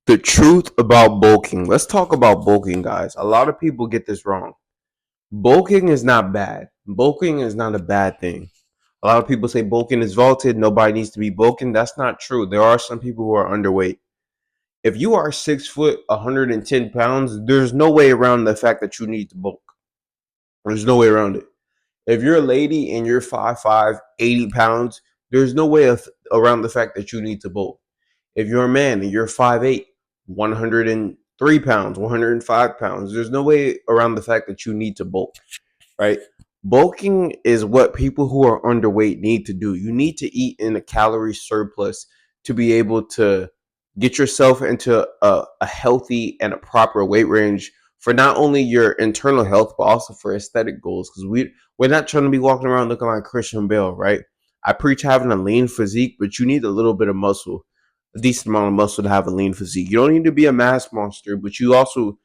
The truth about bulking. Let's talk about bulking, guys. A lot of people get this wrong. Bulking is not bad. Bulking is not a bad thing. A lot of people say bulking is vaulted. Nobody needs to be bulking. That's not true. There are some people who are underweight. If you are 6 foot, 110 pounds, there's no way around the fact that you need to bulk. There's no way around it. If you're a lady and you're 5'5", 80 pounds, there's no way around the fact that you need to bulk. If you're a man and you're 5'8", 103 pounds, 105 pounds, there's no way around the fact that you need to bulk, right? Bulking is what people who are underweight need to do. You need to eat in a calorie surplus to be able to get yourself into a healthy and a proper weight range for not only your internal health but also for aesthetic goals. Because we're not trying to be walking around looking like Christian Bale, right? I preach having a lean physique, but you need a little bit of muscle, a decent amount of muscle to have a lean physique. You don't need to be a mass monster, but you also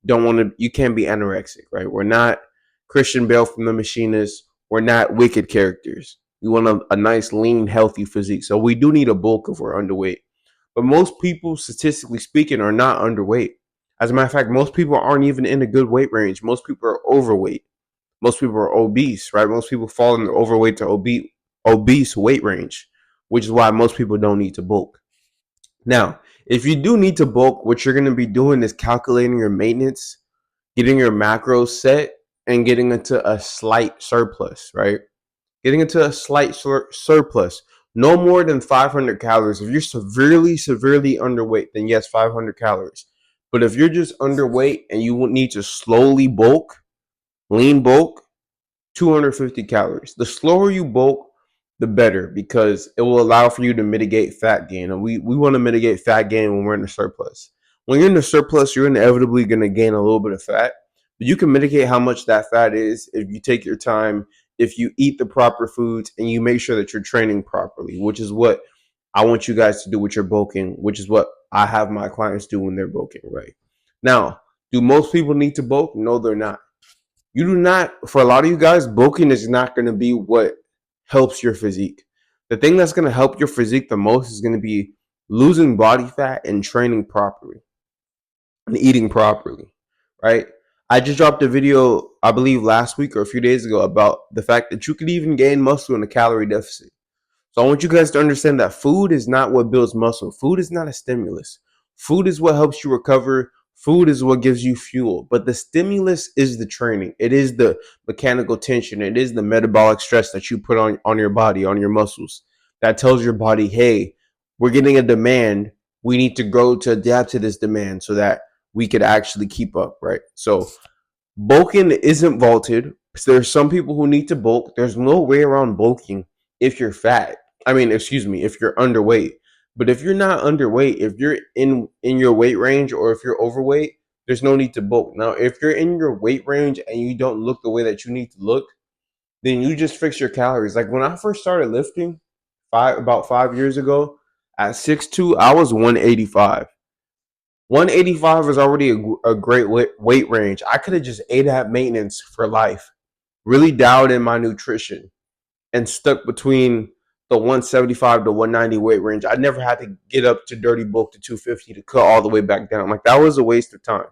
don't want to. You can't be anorexic, right? We're not Christian Bale from The Machinist. We're not wicked characters. We want a nice, lean, healthy physique. So we do need a bulk if we're underweight. But most people, statistically speaking, are not underweight. As a matter of fact, most people aren't even in a good weight range. Most people are overweight. Most people are obese, right? Most people fall in the overweight to obese weight range, which is why most people don't need to bulk. Now, if you do need to bulk, what you're going to be doing is calculating your maintenance, getting your macros set, and getting into a slight surplus, right? Getting into a slight surplus. No more than 500 calories. If you're severely underweight, then yes, 500 calories. But if you're just underweight and you need to slowly bulk, lean bulk, 250 calories. The slower you bulk, the better, because it will allow for you to mitigate fat gain. And we want to mitigate fat gain when we're in the surplus. When you're in the surplus, you're inevitably going to gain a little bit of fat. But you can mitigate how much that fat is if you take your time, if you eat the proper foods, and you make sure that you're training properly, which is what I want you guys to do with your bulking, which is what I have my clients do when they're bulking, right? Now, do most people need to bulk? No, they're not. You do not, for a lot of you guys, bulking is not going to be what helps your physique. The thing that's going to help your physique the most is going to be losing body fat and training properly and eating properly, right? I just dropped a video, I believe last week or a few days ago, about the fact that you could even gain muscle in a calorie deficit. So I want you guys to understand that food is not what builds muscle. Food is not a stimulus. Food is what helps you recover. Food is what gives you fuel. But the stimulus is the training. It is the mechanical tension. It is the metabolic stress that you put on your body, on your muscles. That tells your body, hey, we're getting a demand. We need to grow to adapt to this demand so that we could actually keep up, right? So bulking isn't vaulted. There's some people who need to bulk. There's no way around bulking if you're fat. I mean, excuse me, if you're underweight. But if you're not underweight, if you're in your weight range or if you're overweight, there's no need to bulk. Now, if you're in your weight range and you don't look the way that you need to look, then you just fix your calories. Like when I first started lifting about 5 years ago, at 6'2", I was 185. 185 is already a great weight range. I could have just ate at maintenance for life, really dialed in my nutrition, and stuck between the 175 to 190 weight range. I never had to get up to dirty bulk to 250 to cut all the way back down. Like that was a waste of time.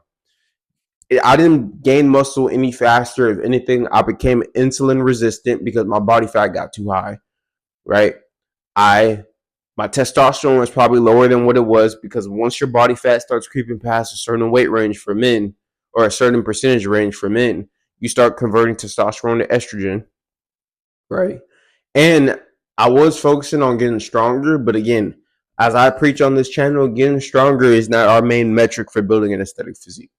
I didn't gain muscle any faster. If anything, I became insulin resistant because my body fat got too high, right? I My testosterone was probably lower than what it was because once your body fat starts creeping past a certain weight range for men or a certain percentage range for men, you start converting testosterone to estrogen, right? And I was focusing on getting stronger, but again, as I preach on this channel, getting stronger is not our main metric for building an aesthetic physique,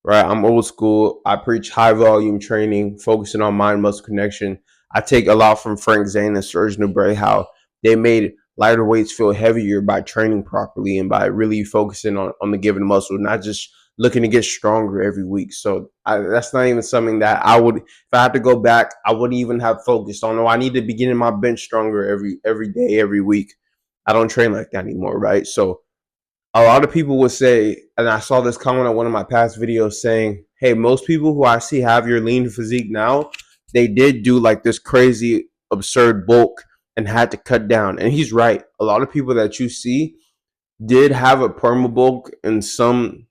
right? I'm old school. I preach high volume training, focusing on mind muscle connection. I take a lot from Frank Zane and Serge Nubret, how they made lighter weights feel heavier by training properly and by really focusing on the given muscle, not just looking to get stronger every week. So that's not even something that I would, if I had to go back, I wouldn't even have focused on. Oh, I need to be getting my bench stronger every day, every week. I don't train like that anymore, right? So a lot of people would say, and I saw this comment on one of my past videos saying, hey, most people who I see have your lean physique now, they did do like this crazy, absurd bulk and had to cut down. And he's right. A lot of people that you see, did have a perma bulk in some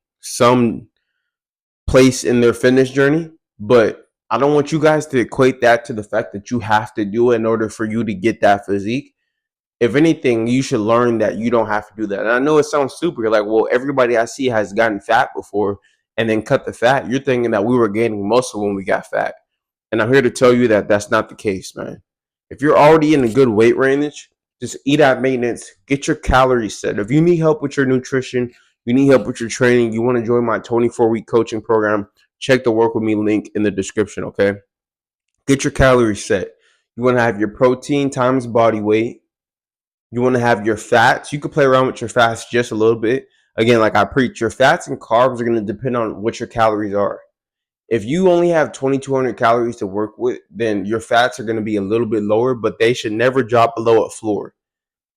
place in their fitness journey, but I don't want you guys to equate that to the fact that you have to do it in order for you to get that physique. If anything, you should learn that you don't have to do that. And I know it sounds stupid. You're like, well, everybody I see has gotten fat before and then cut the fat. You're thinking that we were gaining muscle when we got fat. And I'm here to tell you that that's not the case, man. If you're already in a good weight range, just eat at maintenance, get your calories set. If you need help with your nutrition, you need help with your training, you want to join my 24-week coaching program, check the work with me link in the description, okay? Get your calories set. You want to have your protein times body weight. You want to have your fats. You can play around with your fats just a little bit. Again, like I preach, your fats and carbs are going to depend on what your calories are. If you only have 2,200 calories to work with, then your fats are going to be a little bit lower, but they should never drop below a floor.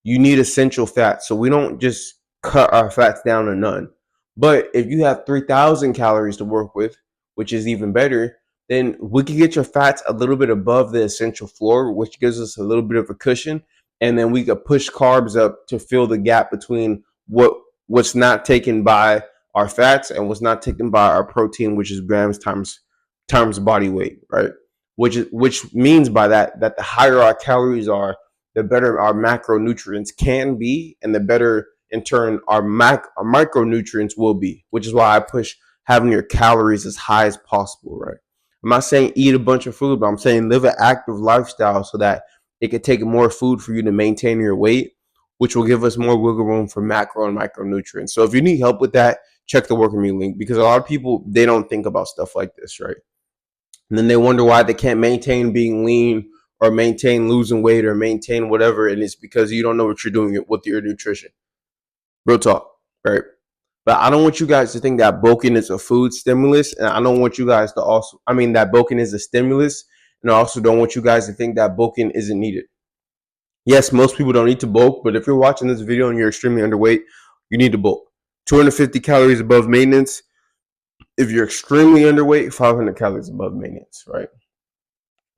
You need essential fats. So we don't just cut our fats down to none. But if you have 3,000 calories to work with, which is even better, then we can get your fats a little bit above the essential floor, which gives us a little bit of a cushion. And then we could push carbs up to fill the gap between what's not taken by our fats and what's not taken by our protein, which is grams times body weight, right? Which means by that the higher our calories are, the better our macronutrients can be, and the better in turn our micronutrients will be, which is why I push having your calories as high as possible, right? I'm not saying eat a bunch of food, but I'm saying live an active lifestyle so that it could take more food for you to maintain your weight, which will give us more wiggle room for macro and micronutrients. So if you need help with that, check the work with me link, because a lot of people, they don't think about stuff like this, right? And then they wonder why they can't maintain being lean or maintain losing weight or maintain whatever. And it's because you don't know what you're doing with your nutrition. Real talk, right? But I don't want you guys to think that bulking is a food stimulus. And I don't want you guys to also, that bulking is a stimulus. And I also don't want you guys to think that bulking isn't needed. Yes, most people don't need to bulk, but if you're watching this video and you're extremely underweight, you need to bulk. 250 calories above maintenance. If you're extremely underweight, 500 calories above maintenance, right?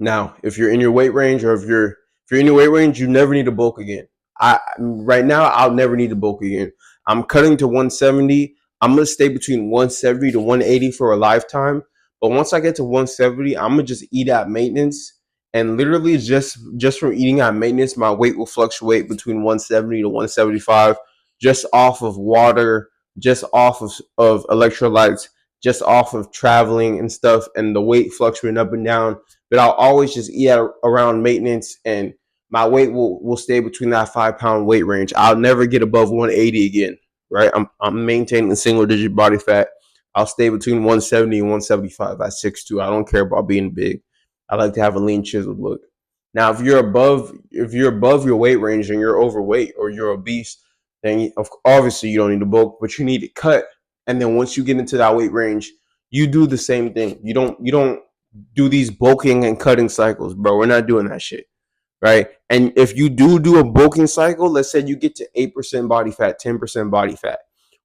Now, if you're in your weight range, or if you're in your weight range, you never need to bulk again. Right now I'll never need to bulk again. I'm cutting to 170. I'm gonna stay between 170 to 180 for a lifetime. But once I get to 170, I'm gonna just eat at maintenance. And literally just from eating at maintenance, my weight will fluctuate between 170 to 175, just off of water, just off of electrolytes, just off of traveling and stuff, and the weight fluctuating up and down. But I'll always just eat around maintenance, and my weight will stay between that 5 pound weight range. I'll never get above 180 again, right? I'm maintaining single digit body fat. I'll stay between 170 and 175 at 6'2". I don't care about being big. I like to have a lean chiseled look. Now, if you're above your weight range and you're overweight or you're obese, then obviously you don't need to bulk, but you need to cut. And then once you get into that weight range, you do the same thing. You don't do these bulking and cutting cycles, bro. We're not doing that shit, right? And if you do a bulking cycle, let's say you get to 8% body fat, 10% body fat,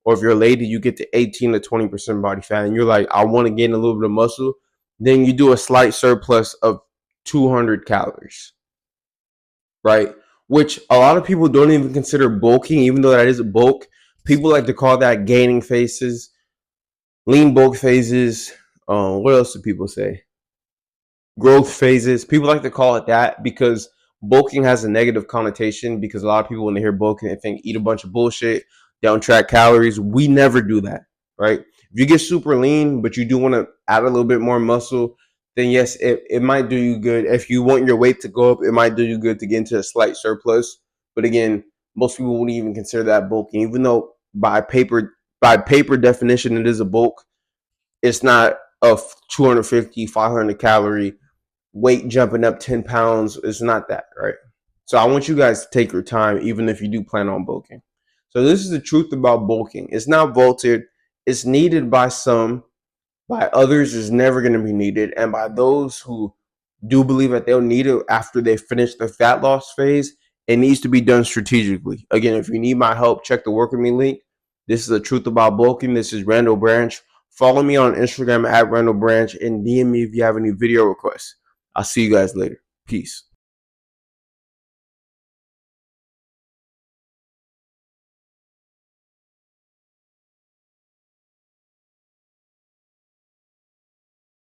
or if you're a lady, you get to 18 to 20% body fat, and you're like, I want to gain a little bit of muscle, then you do a slight surplus of 200 calories, right? Which a lot of people don't even consider bulking, even though that is a bulk. People like to call that gaining phases, lean bulk phases. What else do people say? Growth phases. People like to call it that because bulking has a negative connotation, because a lot of people, when they hear bulking, they think eat a bunch of bullshit, don't track calories. We never do that, right? If you get super lean, but you do want to add a little bit more muscle, then yes, it might do you good. If you want your weight to go up, it might do you good to get into a slight surplus. But again, most people wouldn't even consider that bulking, even though by paper definition, it is a bulk. It's not a 250, 500 calorie weight jumping up 10 pounds. It's not that, right? So I want you guys to take your time, even if you do plan on bulking. So this is the truth about bulking. It's not vaulted. It's needed by some. By others, it's never going to be needed. And by those who do believe that they'll need it after they finish the fat loss phase, it needs to be done strategically. Again, if you need my help, check the work with me link. This is the truth about bulking. This is Randall Branch. Follow me on Instagram at Randall Branch, and DM me if you have any video requests. I'll see you guys later. Peace.